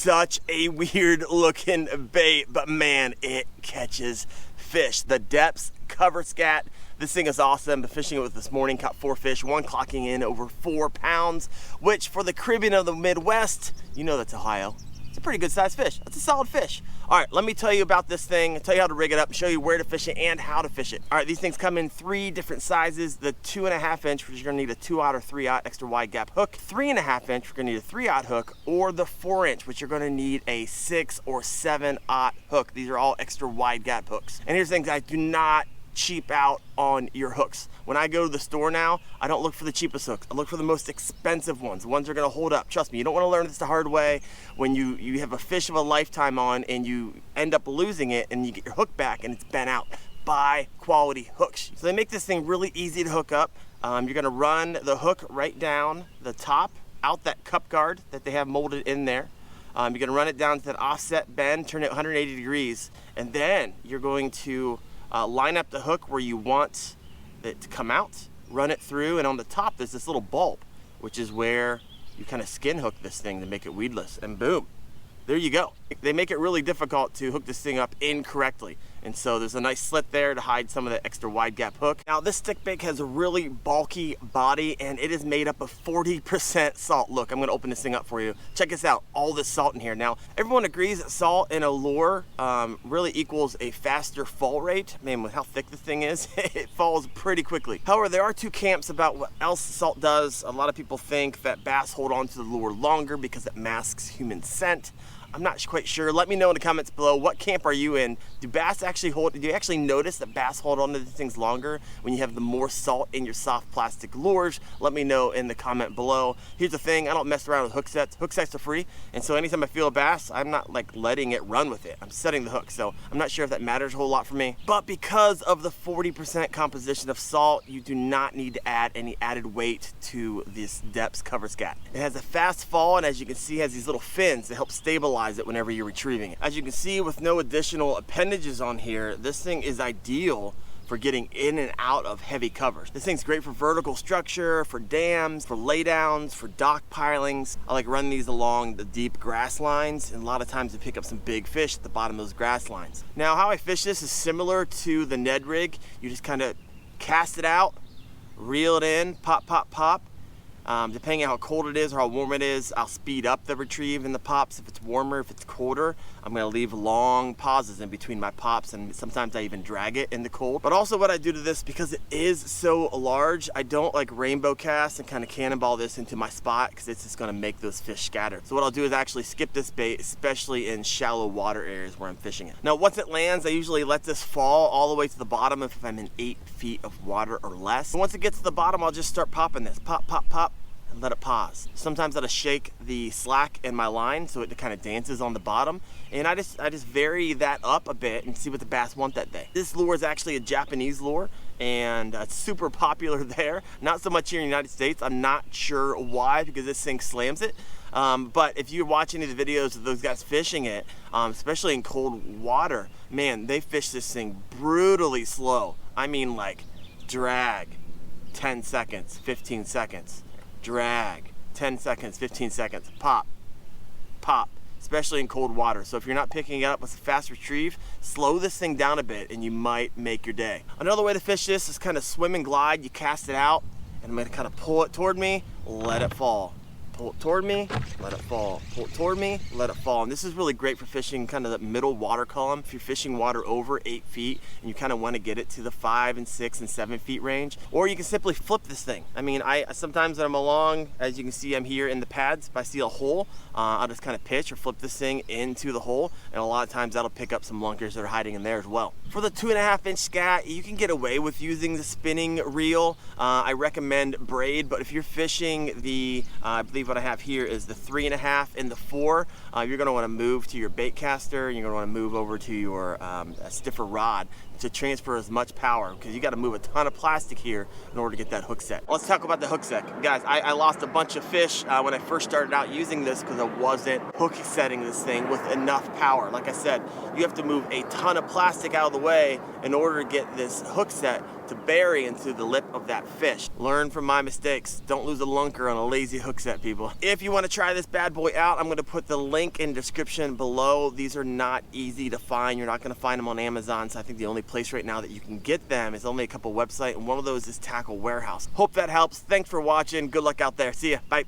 such a weird looking bait, but man, it catches fish. The Deps Cover Scat. This thing is awesome. Been fishing it with this morning, caught 4 fish, one clocking in over 4 pounds, which for the Caribbean of the Midwest, you know that's Ohio. It's a pretty good sized fish. That's a solid fish. All right, let me tell you about this thing, tell you how to rig it up, show you where to fish it and how to fish it. All right, these things come in 3 different sizes. The 2.5 inch, which you're gonna need a 2-aught or 3-aught extra wide gap hook. 3.5 inch, we're gonna need a 3-aught hook, or the 4 inch, which you're gonna need a 6 or 7-aught hook. These are all extra wide gap hooks. And here's the thing, guys, do not cheap out on your hooks. When I go to the store now, I don't look for the cheapest hooks. I look for the most expensive ones, the ones that are gonna hold up. Trust me, you don't wanna learn this the hard way when you have a fish of a lifetime on and you end up losing it and you get your hook back and it's bent out. Buy quality hooks. So they make this thing really easy to hook up. You're gonna run the hook right down the top, out that cup guard that they have molded in there. You're gonna run it down to that offset bend, turn it 180 degrees, and then you're going to line up the hook where you want it to come out, run it through, and on the top there's this little bulb, which is where you kind of skin hook this thing to make it weedless, and boom, there you go. They make it really difficult to hook this thing up incorrectly, and so there's a nice slit there to hide some of the extra wide gap hook. Now this stick bait has a really bulky body and it is made up of 40% salt. Look, I'm gonna open this thing up for you. Check this out, all this salt in here. Now everyone agrees that salt in a lure really equals a faster fall rate. Man, with how thick this thing is, it falls pretty quickly. However, there are 2 camps about what else salt does. A lot of people think that bass hold on to the lure longer because it masks human scent. I'm not quite sure. Let me know in the comments below, what camp are you in? Do bass actually hold, do you actually notice that bass hold on to these things longer when you have the more salt in your soft plastic lures? Let me know in the comment below. Here's the thing, I don't mess around with hook sets. Hook sets are free, and so anytime I feel a bass, I'm not like letting it run with it. I'm setting the hook, so I'm not sure if that matters a whole lot for me. But because of the 40% composition of salt, you do not need to add any added weight to this Deps Cover Scat. It has a fast fall, and as you can see, has these little fins that help stabilize it whenever you're retrieving it. As you can see, with no additional appendages on here, this thing is ideal for getting in and out of heavy covers. This thing's great for vertical structure, for dams, for laydowns, for dock pilings. I like running these along the deep grass lines, and a lot of times to pick up some big fish at the bottom of those grass lines. Now, how I fish this is similar to the Ned rig. You just kind of cast it out, reel it in, pop, pop, pop. Depending on how cold it is or how warm it is, I'll speed up the retrieve and the pops. If it's warmer, if it's colder, I'm gonna leave long pauses in between my pops, and sometimes I even drag it in the cold. But also what I do to this, because it is so large, I don't like rainbow cast and kind of cannonball this into my spot, because it's just gonna make those fish scatter. So what I'll do is actually skip this bait, especially in shallow water areas where I'm fishing it. Now once it lands, I usually let this fall all the way to the bottom if I'm in 8 feet of water or less. And once it gets to the bottom, I'll just start popping this, pop, pop, pop, and let it pause. Sometimes I'll shake the slack in my line so it kind of dances on the bottom, and I just vary that up a bit and see what the bass want that day. This lure is actually a Japanese lure, and it's super popular there. Not so much here in the United States. I'm not sure why, because this thing slams it. But if you watch any of the videos of those guys fishing it, especially in cold water, man, they fish this thing brutally slow. I mean, like, drag, 10 seconds, 15 seconds. Drag, 10 seconds, 15 seconds, pop, pop, especially in cold water. So if you're not picking it up with a fast retrieve, slow this thing down a bit and you might make your day. Another way to fish this is kind of swim and glide. You cast it out, and I'm gonna kind of pull it toward me, let it fall. Pull it toward me, let it fall. Pull it toward me, let it fall. And this is really great for fishing kind of the middle water column. If you're fishing water over 8 feet and you kind of want to get it to the 5 and 6 and 7 feet range, or you can simply flip this thing. I mean, sometimes when I'm along, as you can see, I'm here in the pads. If I see a hole, I'll just kind of pitch or flip this thing into the hole, and a lot of times that'll pick up some lunkers that are hiding in there as well. For the 2.5 inch scat, you can get away with using the spinning reel. I recommend braid, but if you're fishing the, I believe what I have here is the 3.5 and the 4, you're gonna wanna move to your bait caster, and you're gonna wanna move over to your stiffer rod to transfer as much power, because you got to move a ton of plastic here in order to get that hook set. Let's talk about the hook set. Guys, I lost a bunch of fish when I first started out using this because I wasn't hook setting this thing with enough power. Like I said, you have to move a ton of plastic out of the way in order to get this hook set to bury into the lip of that fish. Learn from my mistakes. Don't lose a lunker on a lazy hook set, people. people. If you want to try this bad boy out, I'm going to put the link in the description below. These are not easy to find. You're not going to find them on Amazon, so I think the only place right now that you can get them is only a couple websites, and one of those is Tackle Warehouse. Hope that helps. Thanks for watching. Good luck out there. See ya. Bye.